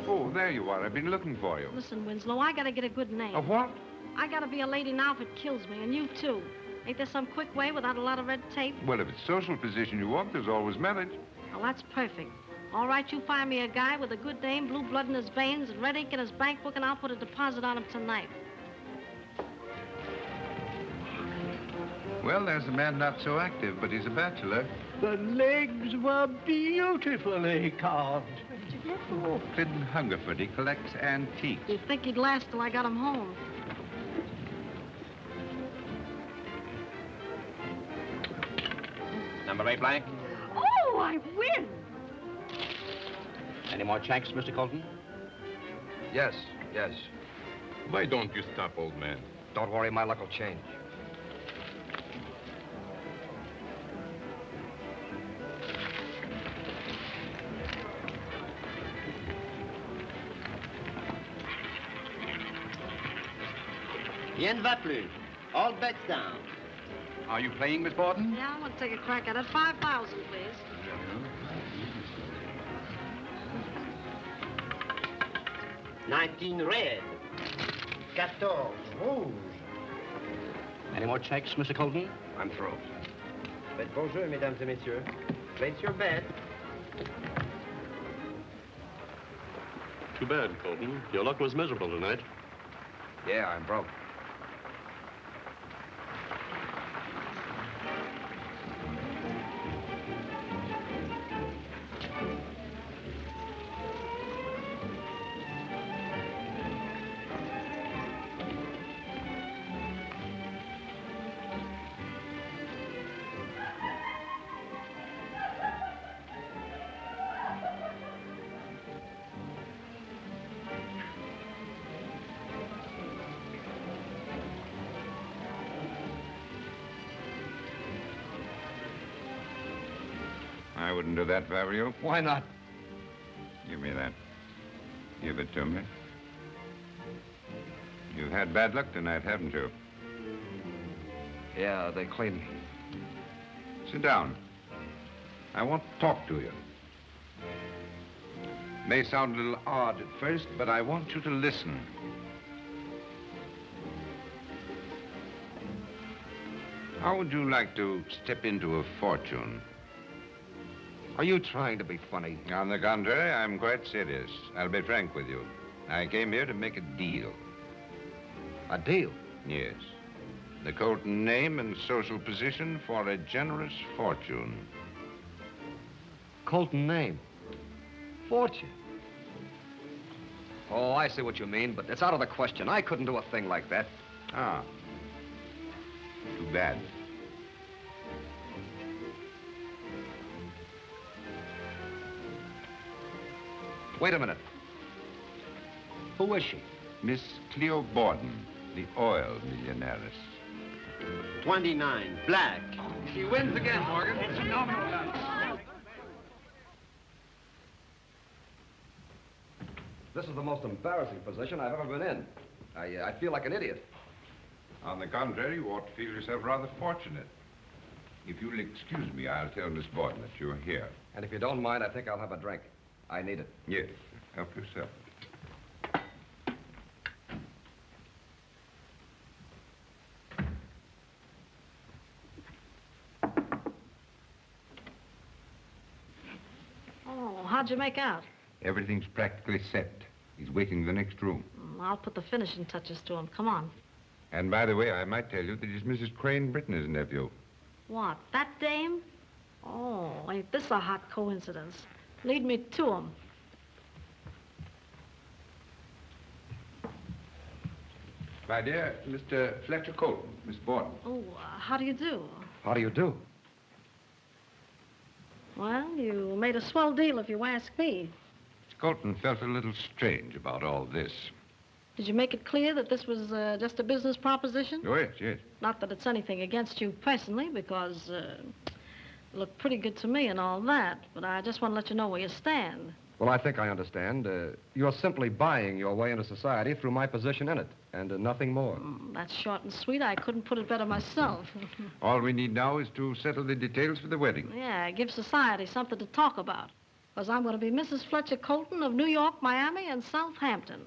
Oh, there you are. I've been looking for you. Listen, Winslow, I gotta get a good name. A what? I gotta be a lady now if it kills me, and you too. Ain't there some quick way without a lot of red tape? Well, if it's social position you want, there's always marriage. Well, that's perfect. All right, you find me a guy with a good name, blue blood in his veins, and red ink in his bank book, and I'll put a deposit on him tonight. Well, there's a man not so active, but he's a bachelor. The legs were beautifully carved. Oh, Clinton Hungerford. He collects antiques. You'd think he'd last till I got him home. Number 8 blank. Oh, I win! Any more checks, Mr. Colton? Yes, yes. Why don't you stop, old man? Don't worry, my luck will change. Rien ne va plus. All bets down. Are you playing, Miss Borden? Yeah, I want to take a crack at it. 5,000, please. 19 red. 14 rouge. Any more checks, Mr. Colton? I'm through. Faites bon jeu, mesdames et messieurs. Place your bet. Too bad, Colton. Your luck was miserable tonight. Yeah, I'm broke. I wouldn't do that if I were you. Why not? Give me that. Give it to me. You've had bad luck tonight, haven't you? Yeah, they cleaned me. Sit down. I want to talk to you. May sound a little odd at first, but I want you to listen. How would you like to step into a fortune? Are you trying to be funny? On the contrary, I'm quite serious. I'll be frank with you. I came here to make a deal. A deal? Yes. The Colton name and social position for a generous fortune. Colton name. Fortune. Oh, I see what you mean, but it's out of the question. I couldn't do a thing like that. Ah. Too bad. Wait a minute. Who is she? Miss Cleo Borden, the oil millionairess. 29, black. She wins again, Morgan. It's phenomenal. This is the most embarrassing position I've ever been in. I feel like an idiot. On the contrary, you ought to feel yourself rather fortunate. If you'll excuse me, I'll tell Miss Borden that you're here. And if you don't mind, I think I'll have a drink. I need it. Yes, help yourself. How'd you make out? Everything's practically set. He's waiting in the next room. I'll put the finishing touches to him. Come on. And by the way, I might tell you that he's Mrs. Crane Britton's nephew. What, that dame? Oh, ain't this a hot coincidence? Lead me to him. My dear, Mr. Fletcher Colton, Miss Borden. Oh, how do you do? How do you do? Well, you made a swell deal if you ask me. Miss Colton felt a little strange about all this. Did you make it clear that this was just a business proposition? Oh, yes, yes. Not that it's anything against you personally, because you look pretty good to me and all that, but I just want to let you know where you stand. Well, I think I understand. You're simply buying your way into society through my position in it, and nothing more. That's short and sweet. I couldn't put it better myself. All we need now is to settle the details for the wedding. Yeah, give society something to talk about. Because I'm going to be Mrs. Fletcher Colton of New York, Miami, and Southampton.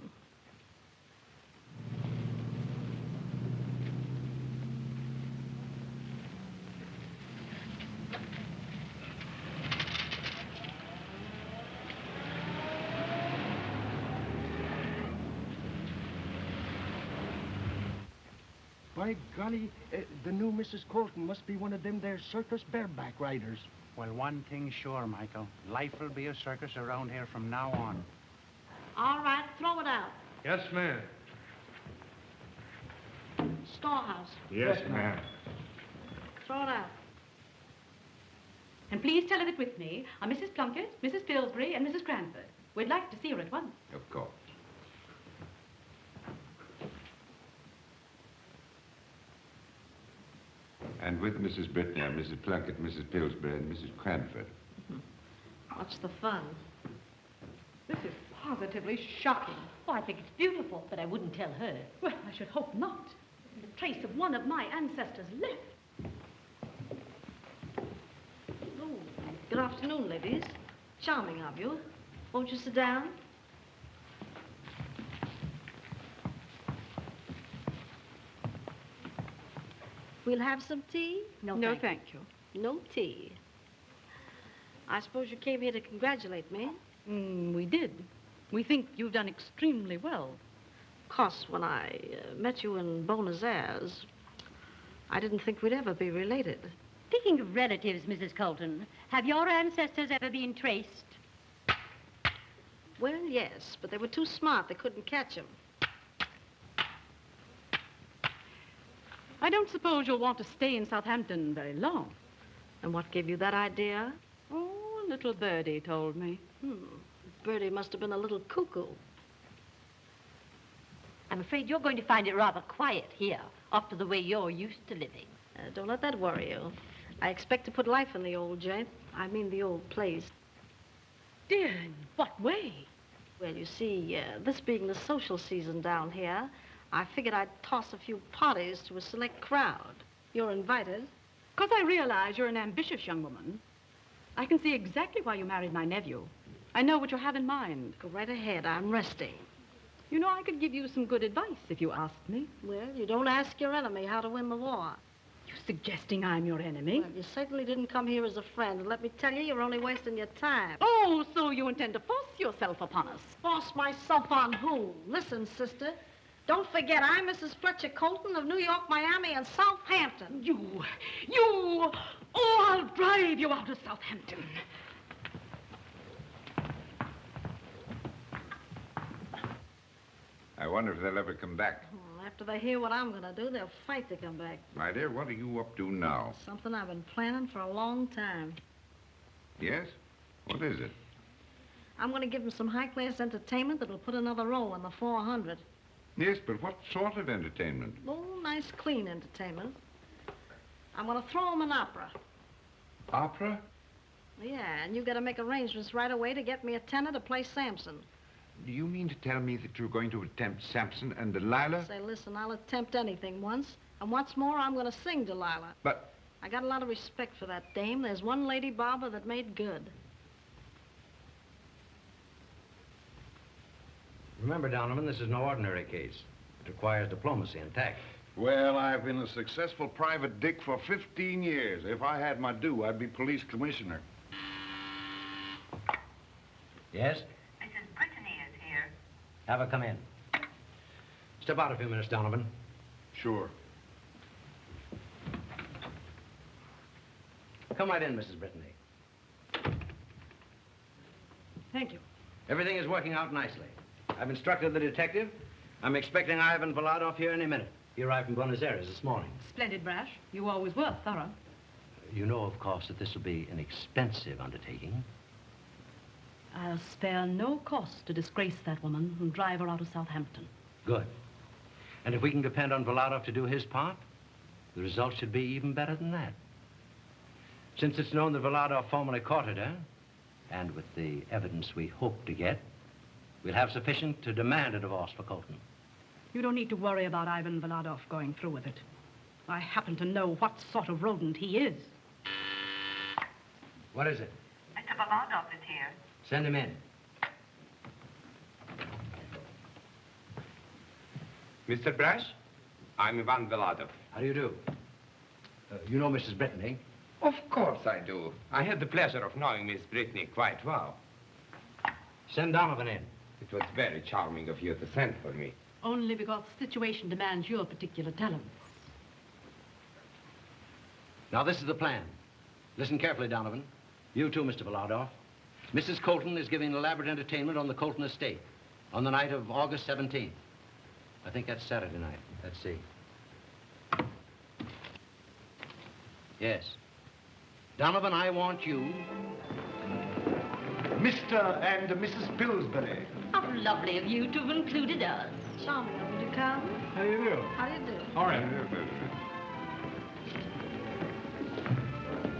By golly, the new Mrs. Colton must be one of them there circus bareback riders. Well, one thing's sure, Michael. Life will be a circus around here from now on. All right, throw it out. Yes, ma'am. Storehouse. Yes, ma'am. Throw it out. And please tell her that with me are Mrs. Plunkett, Mrs. Pillsbury, and Mrs. Cranford. We'd like to see her at once. Of course. And with Mrs. Brittany are Mrs. Plunkett, Mrs. Pillsbury, and Mrs. Cranford. What's the fun? This is positively shocking. Oh, I think it's beautiful, but I wouldn't tell her. Well, I should hope not. The trace of one of my ancestors left. Oh, good afternoon, ladies. Charming of you. Won't you sit down? We'll have some tea? No, thank you. No tea. I suppose you came here to congratulate me? We did. We think you've done extremely well. Of course, when I met you in Buenos Aires, I didn't think we'd ever be related. Speaking of relatives, Mrs. Colton, have your ancestors ever been traced? Well, yes, but they were too smart. They couldn't catch him. I don't suppose you'll want to stay in Southampton very long. And what gave you that idea? Oh, a little birdie told me. Birdie must have been a little cuckoo. I'm afraid you're going to find it rather quiet here, after the way you're used to living. Don't let that worry you. I expect to put life in the old joint. I mean the old place. Dear, in what way? Well, you see, this being the social season down here, I figured I'd toss a few parties to a select crowd. You're invited. Because I realize you're an ambitious young woman. I can see exactly why you married my nephew. I know what you have in mind. Go right ahead. I'm resting. You know, I could give you some good advice if you asked me. Well, you don't ask your enemy how to win the war. You're suggesting I'm your enemy? Well, you certainly didn't come here as a friend. And let me tell you, you're only wasting your time. Oh, so you intend to force yourself upon us? Force myself on who? Listen, sister. Don't forget, I'm Mrs. Fletcher Colton of New York, Miami, and Southampton. You! Oh, I'll drive you out of Southampton. I wonder if they'll ever come back. After they hear what I'm going to do, they'll fight to come back. My dear, what are you up to now? Something I've been planning for a long time. Yes? What is it? I'm going to give them some high-class entertainment that'll put another row in the 400. Yes, but what sort of entertainment? Oh, nice, clean entertainment. I'm going to throw them an opera. Opera? Yeah, and you got to make arrangements right away to get me a tenor to play Samson. Do you mean to tell me that you're going to attempt Samson and Delilah? Say, listen, I'll attempt anything once. And once more, I'm going to sing Delilah. But... I got a lot of respect for that dame. There's one lady barber that made good. Remember, Donovan, this is no ordinary case. It requires diplomacy and tact. Well, I've been a successful private dick for 15 years. If I had my due, I'd be police commissioner. Yes? Mrs. Brittany is here. Have her come in. Step out a few minutes, Donovan. Sure. Come right in, Mrs. Brittany. Thank you. Everything is working out nicely. I've instructed the detective. I'm expecting Ivan Voladov here any minute. He arrived from Buenos Aires this morning. Splendid, Brash. You always were thorough. You know, of course, that this will be an expensive undertaking. I'll spare no cost to disgrace that woman and drive her out of Southampton. Good. And if we can depend on Voladov to do his part, the result should be even better than that. Since it's known that Voladov formally courted her, and with the evidence we hope to get, we'll have sufficient to demand a divorce for Colton. You don't need to worry about Ivan Voladov going through with it. I happen to know what sort of rodent he is. What is it? Mr. Voladov is here. Send him in. Mr. Brash, I'm Ivan Voladov. How do you do? You know Mrs. Brittany? Of course I do. I had the pleasure of knowing Miss Brittany quite well. Send Donovan in. It was very charming of you to send for me. Only because the situation demands your particular talents. Now, this is the plan. Listen carefully, Donovan. You too, Mr. Voladov. Mrs. Colton is giving an elaborate entertainment on the Colton estate on the night of August 17th. I think that's Saturday night. Let's see. Yes. Donovan, I want you... Mr. and Mrs. Pillsbury. How lovely of you to have included us. Charming of you to come. How do you do? How do you do? All right.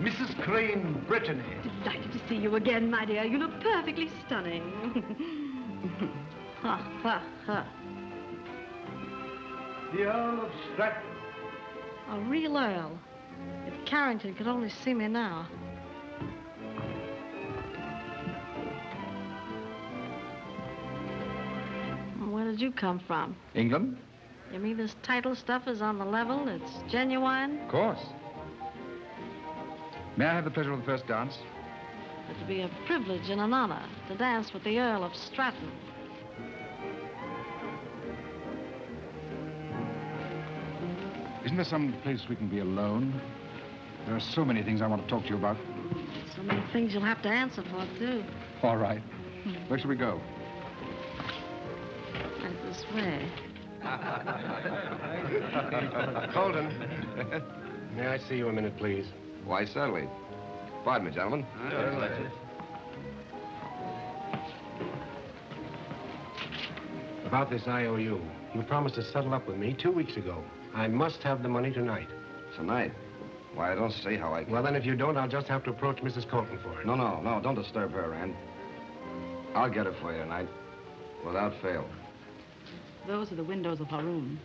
Mrs. Crane Brittany. Delighted to see you again, my dear. You look perfectly stunning. Ha, ha, ha. The Earl of Stratford. A real earl. If Carrington could only see me now. Where did you come from? England? You mean this title stuff is on the level? It's genuine? Of course. May I have the pleasure of the first dance? It'd be a privilege and an honor to dance with the Earl of Stratton. Isn't there some place we can be alone? There are so many things I want to talk to you about. So many things you'll have to answer for, too. All right. Where shall we go? Right this way. Colton, may I see you a minute, please? Why, certainly. Pardon me, gentlemen. About this IOU. You promised to settle up with me 2 weeks ago. I must have the money tonight. Tonight? Why, I don't see how I can... Well, then, if you don't, I'll just have to approach Mrs. Colton for it. No, don't disturb her, Rand. I'll get it for you tonight, without fail. Those are the windows of her room.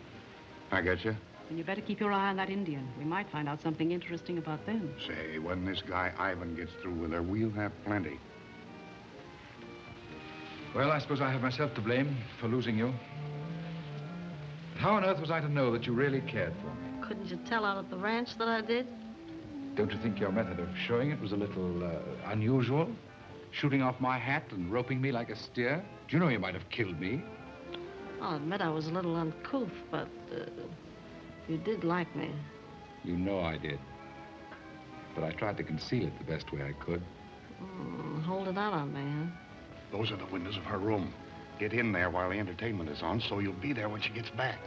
I get you. And you better keep your eye on that Indian. We might find out something interesting about them. Say, when this guy Ivan gets through with her, we'll have plenty. Well, I suppose I have myself to blame for losing you. How on earth was I to know that you really cared for me? Couldn't you tell out at the ranch that I did? Don't you think your method of showing it was a little unusual? Shooting off my hat and roping me like a steer? Do you know you might have killed me? I'll admit I was a little uncouth, but you did like me. You know I did. But I tried to conceal it the best way I could. Hold it out on me, huh? Those are the windows of her room. Get in there while the entertainment is on, so you'll be there when she gets back.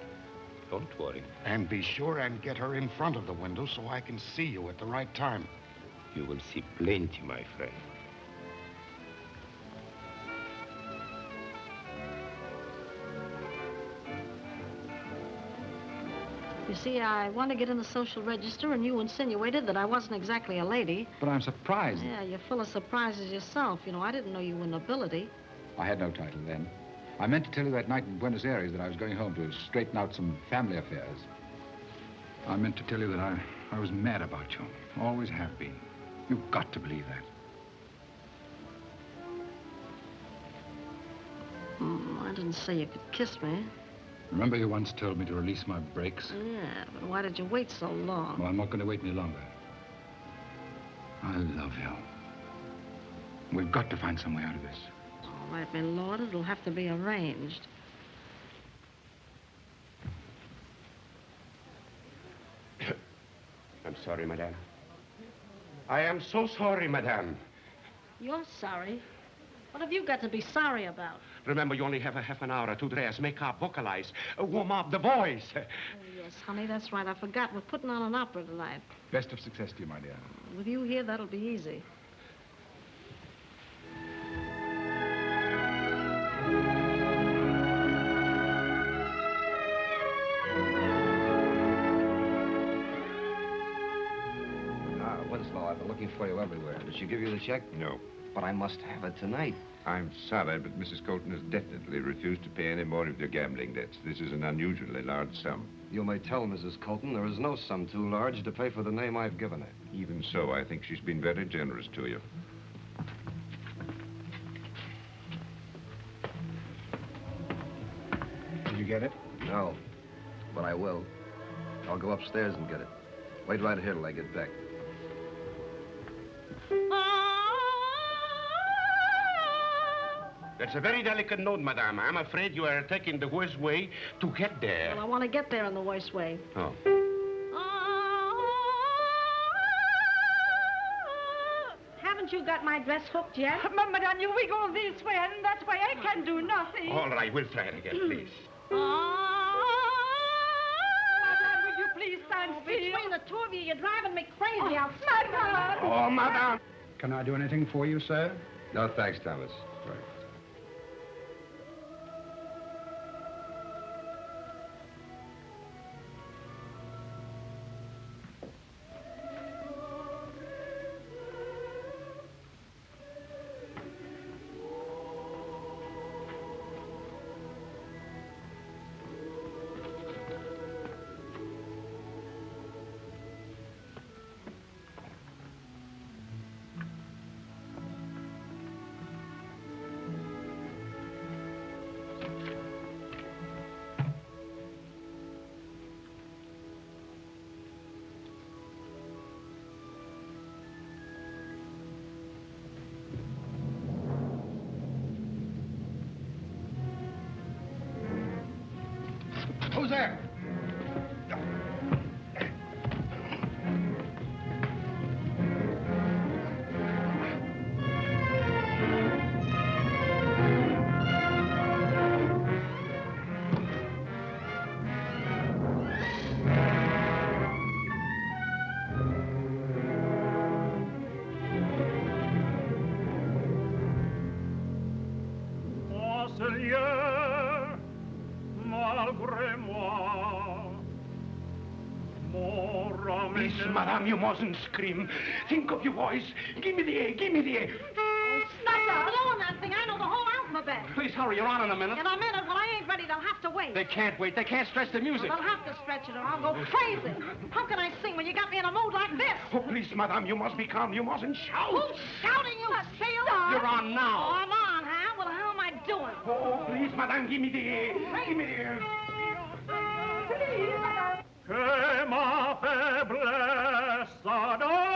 Don't worry. And be sure and get her in front of the window so I can see you at the right time. You will see plenty, my friend. You see, I want to get in the social register, and you insinuated that I wasn't exactly a lady. But I'm surprised. Yeah, you're full of surprises yourself. You know, I didn't know you were nobility. I had no title then. I meant to tell you that night in Buenos Aires that I was going home to straighten out some family affairs. I meant to tell you that I was mad about you. Always have been. You've got to believe that. I didn't say you could kiss me. Remember you once told me to release my brakes? Yeah, but why did you wait so long? Well, I'm not going to wait any longer. I love you. We've got to find some way out of this. right, my lord. It'll have to be arranged. I'm sorry, madame. I am so sorry, madame. You're sorry? What have you got to be sorry about? Remember, you only have a half an hour to dress, make up, vocalize, warm up the voice. Oh, yes, honey, that's right. I forgot. We're putting on an opera tonight. Best of success to you, my dear. With you here, that'll be easy. Winslow, I've been looking for you everywhere. Did she give you the check? No. But I must have it tonight. I'm sorry, but Mrs. Colton has definitely refused to pay any more of your gambling debts. This is an unusually large sum. You may tell Mrs. Colton there is no sum too large to pay for the name I've given her. Even so, I think she's been very generous to you. Did you get it? No, but I will. I'll go upstairs and get it. Wait right here till I get back. That's a very delicate note, madame. I'm afraid you are taking the worst way to get there. Well, I want to get there in the worst way. Oh. Haven't you got my dress hooked yet? Madame, you wiggle this way, and that way I can do nothing. All right, we'll try it again, please. Madame, will you please stand still? Between the two of you, you're driving me crazy. Madame! Oh, madame! Can I do anything for you, sir? No, thanks, Thomas. Right. Who's there? Seigneur, malgré moi, mon Please, madame, you mustn't scream. Think of your voice. Give me the A, give me the A. Oh, stop blowing that thing. I know the whole alphabet. Please hurry, you're on in a minute. In a minute, well, I ain't ready. They'll have to wait. They can't wait. They can't stretch the music. Well, they'll have to stretch it or I'll go crazy. How can I sing when you got me in a mood like this? Oh, please, madame, you must be calm. You mustn't shout. Who's shouting, you sailor? You're on Oh, now. I'm on, huh? What the hell am I doing? Oh, please, madame, give me the A. Give me the A. Please, madame. que ma faiblesse adore.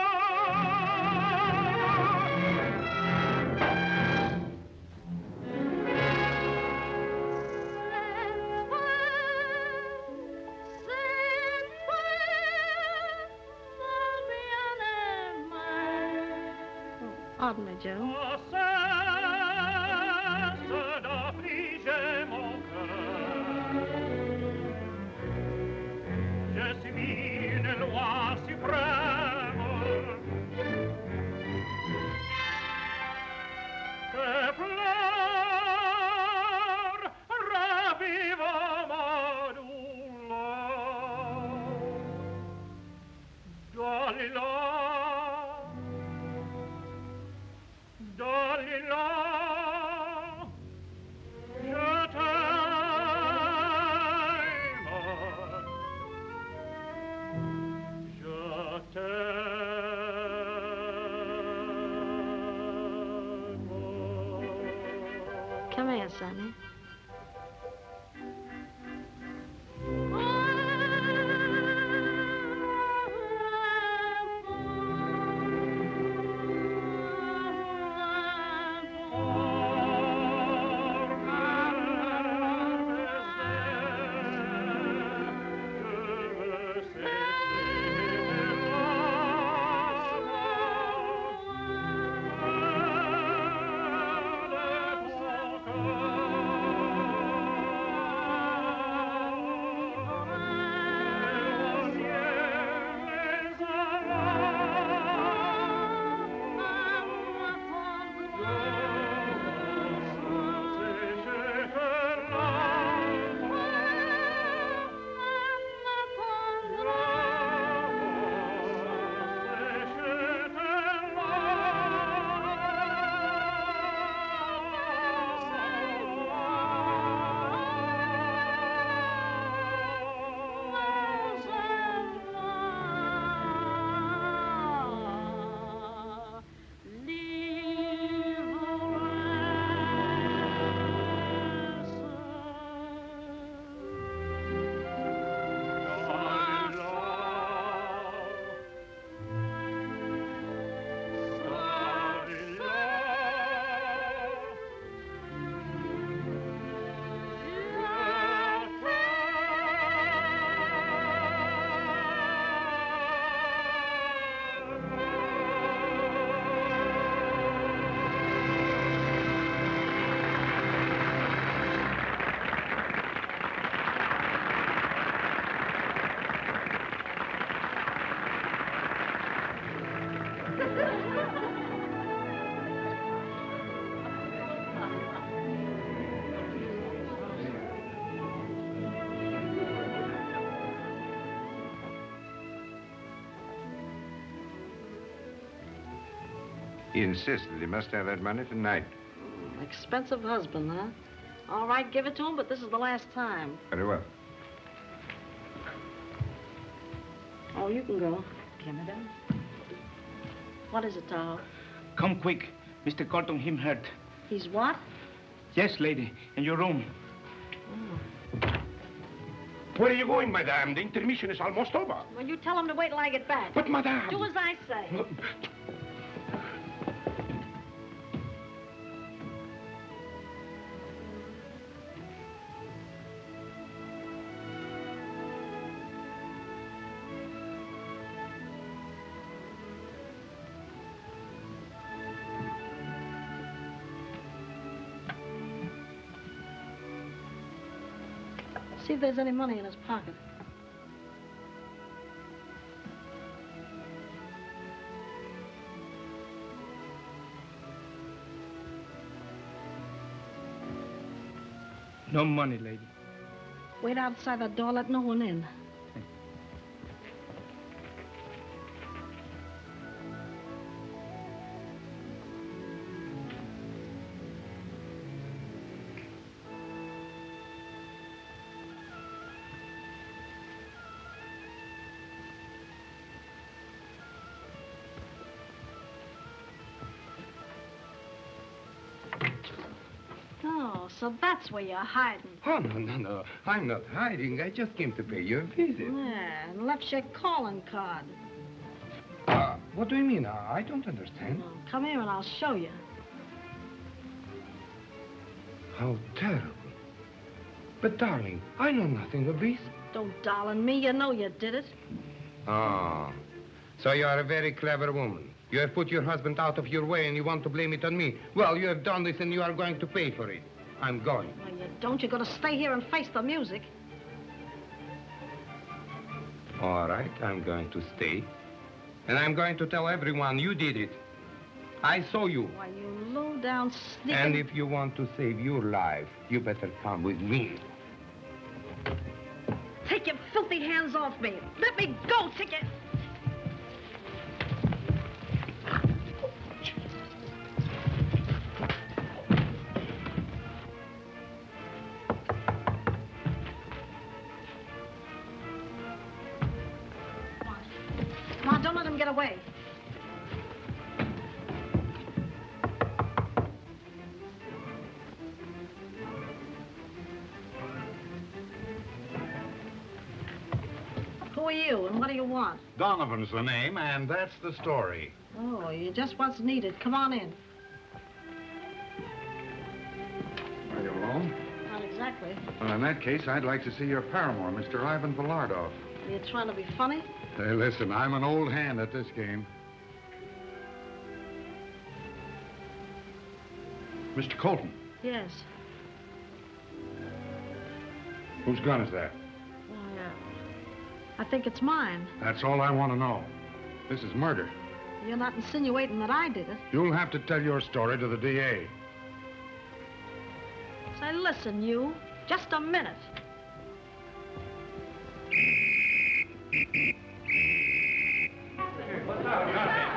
Pardon me, Joe. Cesse d'affliger mon cœur. Je suis une loi suprême que pleure, ravive ma douleur. Dalila, Dalila, je t'aime, je t'aime. Come here, Sonny. He insists that he must have that money tonight. Expensive husband, huh? All right, give it to him, but this is the last time. Very well. Oh, you can go. Okay, madame. What is it, Tahoe? Come quick. Mr. Colton, him hurt. He's what? Yes, lady, in your room. Oh. Where are you going, madame? The intermission is almost over. Well, you tell him to wait till I get back. But, madame... Do as I say. See if there's any money in his pocket. No money, lady. Wait outside that door, let no one in. Oh, so that's where you're hiding. Oh, no. I'm not hiding. I just came to pay you a visit. Yeah, and left your calling card. What do you mean? I don't understand. Well, come here and I'll show you. How terrible. But, darling, I know nothing of this. Don't darling me, you know you did it. Oh, so you are a very clever woman. You have put your husband out of your way and you want to blame it on me. Well, you have done this and you are going to pay for it. I'm going. Well, you don't. You're going to stay here and face the music. All right, I'm going to stay. And I'm going to tell everyone you did it. I saw you. Why, you low-down sneaking... And if you want to save your life, you better come with me. Take your filthy hands off me. Let me go, take it. Come on, don't let him get away. Who are you, and what do you want? Donovan's the name, and that's the story. Oh, you're just what's needed. Come on in. Are you alone? Not exactly. Well, in that case, I'd like to see your paramour, Mr. Ivan Volardov. Are you trying to be funny? Hey, listen, I'm an old hand at this game. Mr. Colton, Yes. whose gun is that? Why, I think it's mine. That's all I want to know. This is murder. You're not insinuating that I did it. You'll have to tell your story to the DA. Say, listen, you. Just a minute.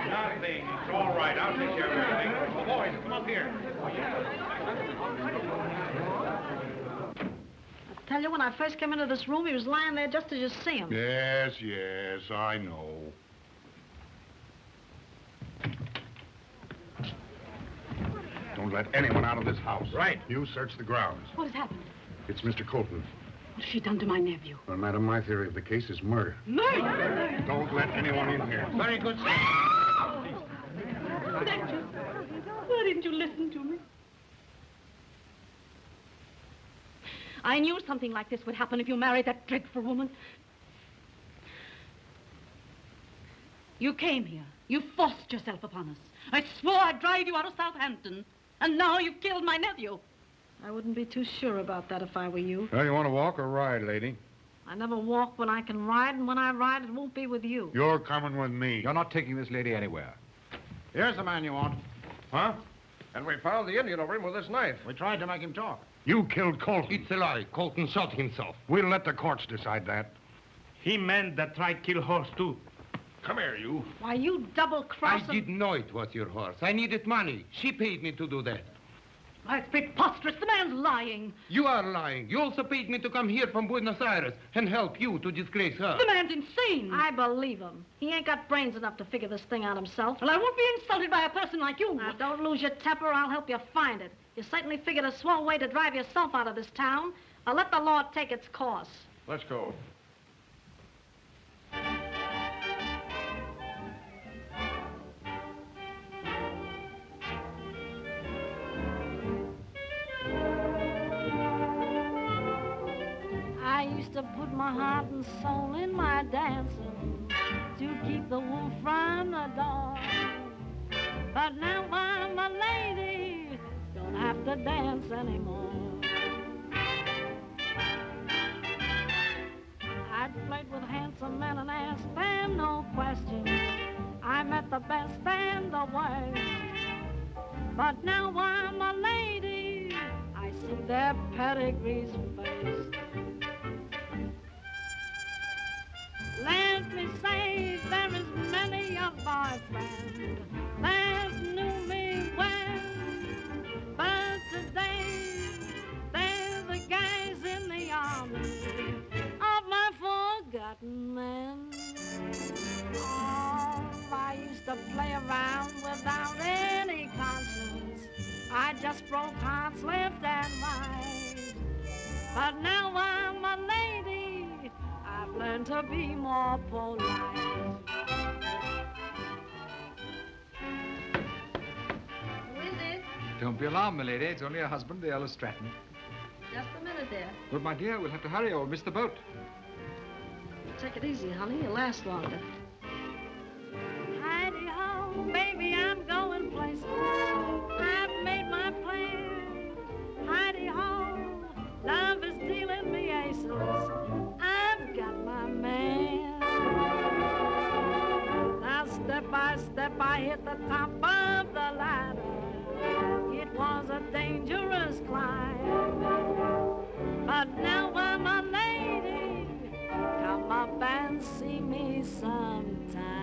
Nothing. It's all right. I'll take care of everything. Oh, boys, come up here. I tell you, when I first came into this room, he was lying there just as you see him. Yes, I know. Don't let anyone out of this house. Right. You search the grounds. What has happened? It's Mr. Colton. What has she done to my nephew? Well, madam, my theory of the case is murder. Murder! Don't let anyone in here. Very good, sir. Thank you. Why didn't you listen to me? I knew something like this would happen if you married that dreadful woman. You came here. You forced yourself upon us. I swore I'd drive you out of Southampton. And now you've killed my nephew. I wouldn't be too sure about that if I were you. Well, you want to walk or ride, lady? I never walk when I can ride, and when I ride, it won't be with you. You're coming with me. You're not taking this lady anywhere. Here's the man you want. Huh? And we found the Indian over him with this knife. We tried to make him talk. You killed Colton. It's a lie. Colton shot himself. We'll let the courts decide that. He men that tried kill horse, too. Come here, you. Why, you double-crossing... I did know it was your horse. I needed money. She paid me to do that. That's preposterous. The man's lying. You are lying. You also paid me to come here from Buenos Aires and help you to disgrace her. The man's insane. I believe him. He ain't got brains enough to figure this thing out himself. Well, I won't be insulted by a person like you. Now, don't lose your temper. I'll help you find it. You certainly figured a swell way to drive yourself out of this town. Now, let the law take its course. Let's go. I used to put my heart and soul in my dancing to keep the wolf from the door. But now I'm a lady, don't have to dance anymore. I'd flirt with handsome men and ask them no questions. I met the best and the worst. But now I'm a lady, I see their pedigrees first. Let me say there is many a boyfriend that knew me well, but today they're the guys in the army of my forgotten men. Oh, I used to play around without any conscience. I just broke hearts left and right. But now I'm a lady, I've learned to be more polite. Who is it? Don't be alarmed, my lady. It's only her husband, the Earl of Stratton. Just a minute, dear. But, my dear, we'll have to hurry or we'll miss the boat. Take it easy, honey. You'll last longer. Heidi-ho, baby, I'm going places. I've made my plan. Heidi-ho, love is dealing me aces. I've got my man. Now step by step I hit the top of the ladder. It was a dangerous climb, but now I'm a lady. Come up and see me sometime.